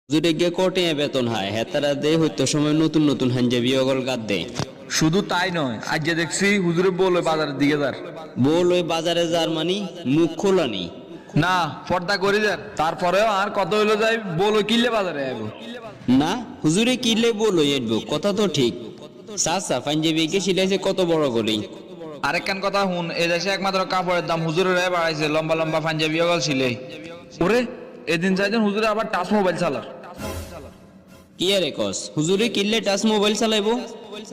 হুজুরে গিয়ে কোটে বেতন হয় হেতারা দে হইতো সময় নতুন নতুন হাঞ্জাবি অগল গাদ দে। শুধু তাই নয়, আজ যে দেখছি হুজুরে বলে বাজারের দিকে যার বল ওই বাজারে যার মানি মুখ খোলানি। না পর্দা করে যার, তারপরেও আর কত হইলো যাই বলো কিনলে বাজারে আইব। না হুজুরে কিনলে বলো এডবো কথা তো ঠিক। সাসা পাঞ্জাবি কে সিলাইছে কত বড় করে। আরেকখান কথা হুন, এ দেশে একমাত্র কাপড়ের দাম হুজুরের বাড়াইছে, লম্বা লম্বা পাঞ্জাবি গল ছিলে। ওরে এদিন চাইছেন হুজুরে আবার টাচ মোবাইল চালার। কি আরে কস হুজুরে কিনলে টাচ মোবাইল চালাইবো?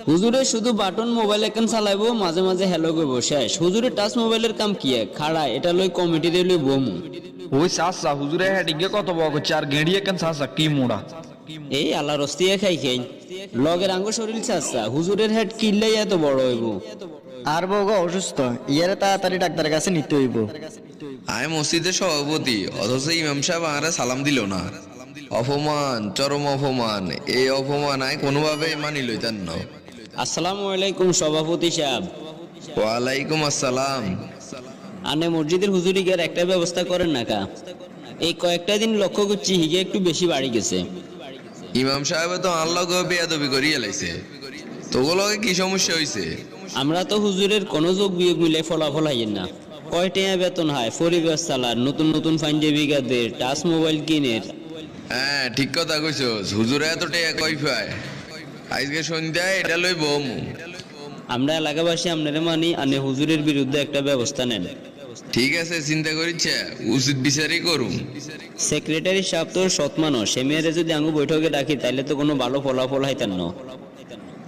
হুজুরে শুধু বাটন মোবাইল এখন চালাইবো, মাঝে মাঝে হ্যালো করব শেষ। হুজুরে টাচ মোবাইলের কাম কি খাড়া এটা লই কমিটিতে লই বমু। ওই সাসা হুজুরে হেডিকে কত বড় করছে আর গেঁড়িয়ে কেন সাসা কি মোড়া। এই আল্লাহ রস্তিয়া খাই খাই লগের আঙ্গ শরীর চাচ্ছা হুজুরের হেড কিনলেই এত বড় হইব। আর বউগো অসুস্থ, ইয়ারে তাড়াতাড়ি ডাক্তারের কাছে নিতে হইব। আয় মসজিদের সভাপতি অথচ ইমাম সাহেব আরে সালাম দিল না। অপমান, চরম অপমান। এই অপমান আয় কোনোভাবেই মানি লইতেন না। আসসালামু আলাইকুম সভাপতি সাহেব। ওয়ালাইকুম আসসালাম। আনে মসজিদের হুজুরি গিয়ে একটা ব্যবস্থা করেন না কা? এই কয়েকটা দিন লক্ষ্য করছি হিগে একটু বেশি বাড়ি গেছে। ইমাম সাহেব তো আল্লাহ বেয়াদবি করিয়া লাইছে। তোগুলোকে কি সমস্যা হইছে? আমরা তো হুজুরের কোনো যোগ বিয়োগ মিলে ফলাফল হাইয়েন না। কয়টা বেতন হয়, পরিবেশ চালার, নতুন নতুন পাঞ্জাবি গাদের, টাচ মোবাইল কিনের। হ্যাঁ ঠিক কথা কইছস, হুজুরে এত টাকা কই পায়? আজকে সন্ধ্যায় এটা লই বমু। আমরা এলাকাবাসী আপনারে মানি, আনে হুজুরের বিরুদ্ধে একটা ব্যবস্থা নেন। ঠিক আছে, চিন্তা করিচ্ছে উচিত বিচারই করুম। সেক্রেটারি সাহেব তো সৎ মানুষ, সে মেয়েরে যদি আঙ্গু বৈঠকে ডাকি তাইলে তো কোনো ভালো ফলাফল হাইতেন না।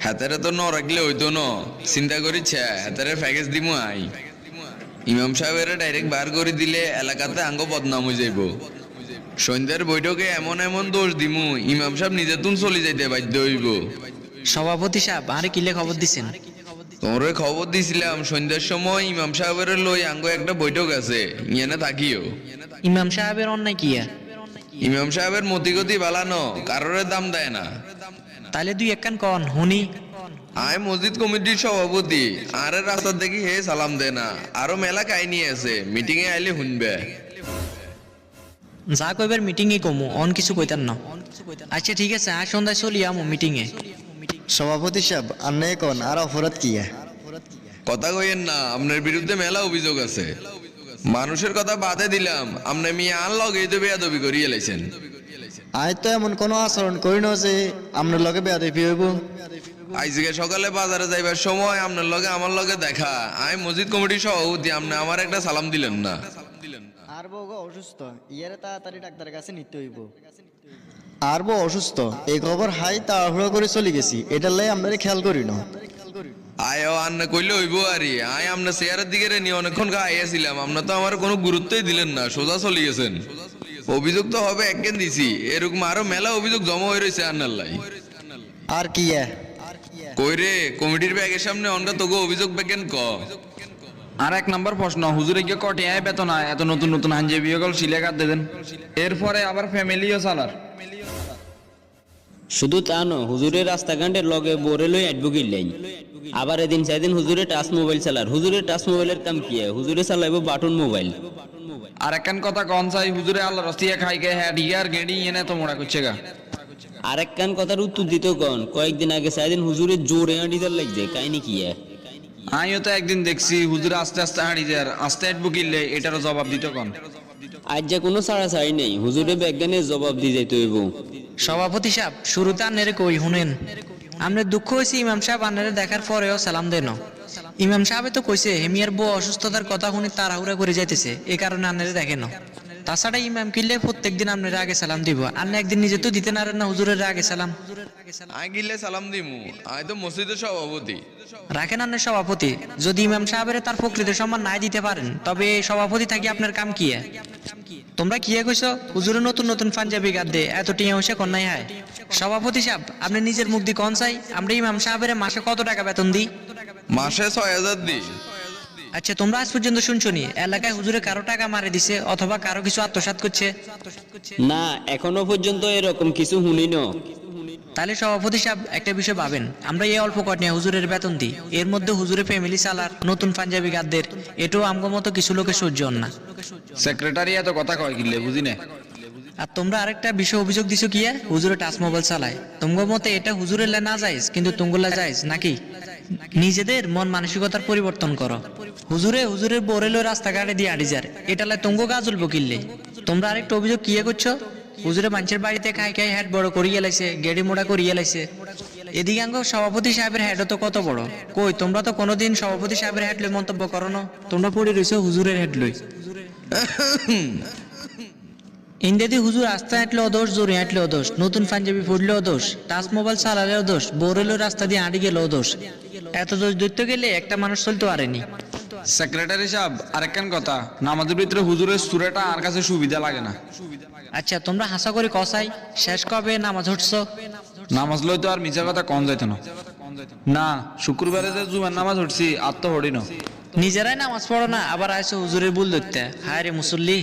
হাতারে তো ন রাখলে হইতো ন। চিন্তা করিচ্ছে হাতারে প্যাকেজ দিমু আই। ইমাম সাহেবের ডাইরেক্ট বার করে দিলে এলাকাতে আঙ্গ বদনাম হয়ে যাইব। সন্ধ্যার বৈঠকে এমন এমন দোষ দিমু ইমাম সাহেব নিজে তুন চলে যাইতে বাধ্য হইব। সভাপতি সাহেব আরে কিলে খবর দিছেন? তোমরে খবর দিছিলাম সন্ধ্যার সময় ইমাম সাহেবের লই আঙ্গ একটা বৈঠক আছে, ইয়ানে থাকিও। ইমাম সাহেবের অন্যায় কি? ইমাম সাহেবের মতিগতি বালানো, কারোর দাম দেয় না। তাইলে দুই একখান কন হুনি। আয় মসজিদ কমিটির সভাপতি, আরে রাস্তা দেখি হে সালাম দে না। আরো মেলা কাহিনী আছে, মিটিং এ আইলে শুনবে। যা কইবার মিটিং এ কমু, অন কিছু কইতার না। আচ্ছা ঠিক আছে, আজ সন্ধ্যায় চলি আমু মিটিং এ। সভাপতি সাহেব আন্নে কোন আর অপরাধ কি? কথা কইেন না, আপনার বিরুদ্ধে মেলা অভিযোগ আছে। মানুষের কথা বাদে দিলাম, আপনি মিয়া আন লগেই তো বেয়াদবি করিয়ে লাইছেন। আয় তো এমন কোনো আচরণ করি না যে আপনার লগে বেয়াদবি হইব। আজকে সকালে বাজারে যাইবার সময় আপনার লগে আমার লগে দেখা। আমি মসজিদ কমিটির সভাপতি, আপনি আমার একটা সালাম দিলেন না। আর বউগো অসুস্থ, ইয়ারে তাড়াতাড়ি ডাক্তারের কাছে নিতে হইব। আর বউ অসুস্থ, এই খবর হাই তাড়াহুড়ো করে চলে গেছি, এটা লাই আপনারে খেয়াল করি না। আয় আন্না কইলে হইব আরে। আয় আপনার চেয়ারের দিকে রে নিয়ে অনেকক্ষণ আইয়াছিলাম, আপনার তো আমার কোনো গুরুত্বই দিলেন না, সোজা চলে গেছেন। অভিযোগ তো হবে একদিন দিছি, এরকম আরো মেলা অভিযোগ জমা হয়ে রয়েছে আন্নার লাই। আর কি? কই রে কমিটির ব্যাগের সামনে অনকা তোকে অভিযোগ ব্যাগেন ক। আর এক নম্বর প্রশ্ন, হুজুরে গিয়ে কটে আয় বেতন হয়, এত নতুন নতুন হাঞ্জাবি গল সিলে কাট দেন, এরপরে আবার ফ্যামিলিও চালার। শুধু তা ন, হুজুরের রাস্তাঘাটের লগে বোরে লই অ্যাডবো কিনলেন। আবার এদিন চাইদিন হুজুরে টাচ মোবাইল চালার। হুজুরের টাচ মোবাইলের কাম কি? হুজুরে চালাইবো বাটন মোবাইল। আর একখান কথা কন চাই, হুজুরে আল্লাহ রস্তিয়া খাই গে হ্যাঁ ডিয়ার গেড়ি এনে তো মোড়া করছে গা। আরেক কান কথার উত্তর দিত কন, কয়েকদিন আগে চাইদিন হুজুরের জোরে হাঁটিদার লাগছে, কাহিনী কি? আমিও তো একদিন দেখছি হুজুরে আস্তে আস্তে হাঁড়ি যার, আস্তে হাঁটবো কিনলে এটারও জবাব দিত কন। আজ যে কোনো ছাড়াছাড়ি নেই, হুজুরে বিজ্ঞানের জবাব দিয়ে যাইতে হইব। সভাপতি সাহেব শুরুতে আন্নারে কই শুনেন, আমরা দুঃখ হয়েছি ইমাম সাহেব আন্নারে দেখার পরেও সালাম দেন। ইমাম সাহেবে তো কইছে হেমিয়ার বউ অসুস্থতার কথা শুনে তাড়াহুড়া করে যাইতেছে, এই কারণে আন্নারে দেখেন। তাছাড়া ইমাম কিনলে প্রত্যেকদিন আপনারা আগে সালাম দিব, আন্না একদিন নিজে তো দিতে নারেন না হুজুরের আগে সালাম। আয় গিলে সালাম দিমু, আয় তো মসজিদের সভাপতি। রাখেন আন্নের সভাপতি, যদি ইমাম সাহেবের তার প্রকৃত সম্মান নাই দিতে পারেন তবে সভাপতি থাকি আপনার কাম কি? তোমরা কি কইছো হুজুরে নতুন নতুন পাঞ্জাবি গাদ দে, এত টিয়া হইছে কন্যাই হয়। সভাপতি সাহেব আপনি নিজের মুখ দিয়ে কন চাই, আমরা ইমাম সাহেবের মাসে কত টাকা বেতন দিই? মাসে 6000 দি। আচ্ছা তোমরা আজ পর্যন্ত শুনছো নি এলাকায় হুজুরে কারো টাকা মারে দিছে অথবা কারো কিছু আত্মসাৎ করছে? না, এখনো পর্যন্ত এরকম কিছু শুনি না। তাহলে সভাপতি সাহেব একটা বিষয় ভাবেন, আমরা এই অল্প কটনিয়া হুজুরের বেতন দিই, এর মধ্যে হুজুরে ফ্যামিলি চালার, নতুন পাঞ্জাবি গাদদের, এটাও আমগো মতো কিছু লোকের সহ্য হন না। সেক্রেটারি এত কথা কয় কিনলে বুঝি না। আর তোমরা আরেকটা বিষয় অভিযোগ দিছো কি হুজুরে টাচ মোবাইল চালায়। তোমার মতে এটা হুজুরের লা না যাইজ কিন্তু তুঙ্গুলা যাইজ নাকি? নিজেদের মন মানসিকতার পরিবর্তন করো। হুজুরের বোরেলো রাস্তাঘাটে দিয়ে আড়ি যার এটা লাই তুঙ্গ গাজুল বকিল্লে। তোমরা আরেকটা অভিযোগ কি করছো? হুজুরে মানুষের বাড়িতে খাই খাই হেড বড় করিয়ে লাইছে, গেড়ি মোড়া করিয়ে লাইছে। এদিকে আঙ্গ সভাপতি সাহেবের হেডও তো কত বড়। কই তোমরা তো কোনোদিন সভাপতি সাহেবের হেড লই মন্তব্য করো না, তোমরা পড়ে রইছো হুজুরের হেড লই। ইন্দিয়াদি হুজুর আস্তে হাঁটলেও দোষ, জোরে হাঁটলেও দোষ, নতুন পাঞ্জাবি পড়লেও দোষ, টাচ মোবাইল চালালেও দোষ, বোরেলো রাস্তা দিয়ে আড়ি গেলেও দোষ। এত দোষ ধরতে গেলে একটা মানুষ চলতে পারেনি। সেক্রেটারি সাহেব আরেকখান কথা, নামাজের ভিতরে হুজুরের সুরাটা আর কাছে সুবিধা লাগে না। আচ্ছা তোমরা হাসা করে কসাই শেষ কবে নামাজ উঠছো? নামাজ লই তো আর মিছা কথা কম যাইতো না। না শুক্রবারে যে জুমার নামাজ উঠছি আর তো হরি না। নিজেরাই নামাজ পড়ো না, আবার আইসো হুজুরের ভুল ধরতে। হায় রে মুসল্লি,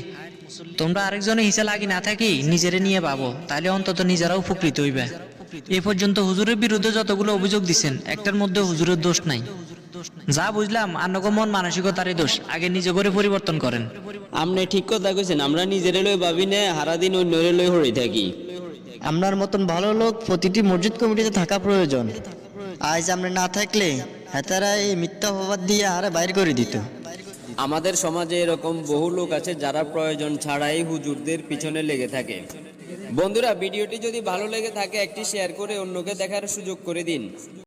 তোমরা আরেকজনের হিসা লাগি না থাকি নিজেরে নিয়ে ভাবো, তাহলে অন্তত নিজেরাও উপকৃত হইবে। এ পর্যন্ত হুজুরের বিরুদ্ধে যতগুলো অভিযোগ দিছেন একটার মধ্যে হুজুরের দোষ নাই। যা বুঝলাম আন্নগো মন মানসিকতারই দোষ, আগে নিজে করে পরিবর্তন করেন। আপনি ঠিক কথা কইছেন, আমরা নিজেরে লই ভাবি না, সারাদিন অন্যরে লই হরি থাকি। আপনার মতন ভালো লোক প্রতিটি মসজিদ কমিটিতে থাকা প্রয়োজন। আজ আমরা না থাকলে হেতারা এই মিথ্যা অপবাদ দিয়ে আরে বাইর করে দিত। আমাদের সমাজে এরকম বহু লোক আছে যারা প্রয়োজন ছাড়াই হুজুরদের পিছনে লেগে থাকে। বন্ধুরা, ভিডিওটি যদি ভালো লেগে থাকে একটি শেয়ার করে অন্যকে দেখার সুযোগ করে দিন।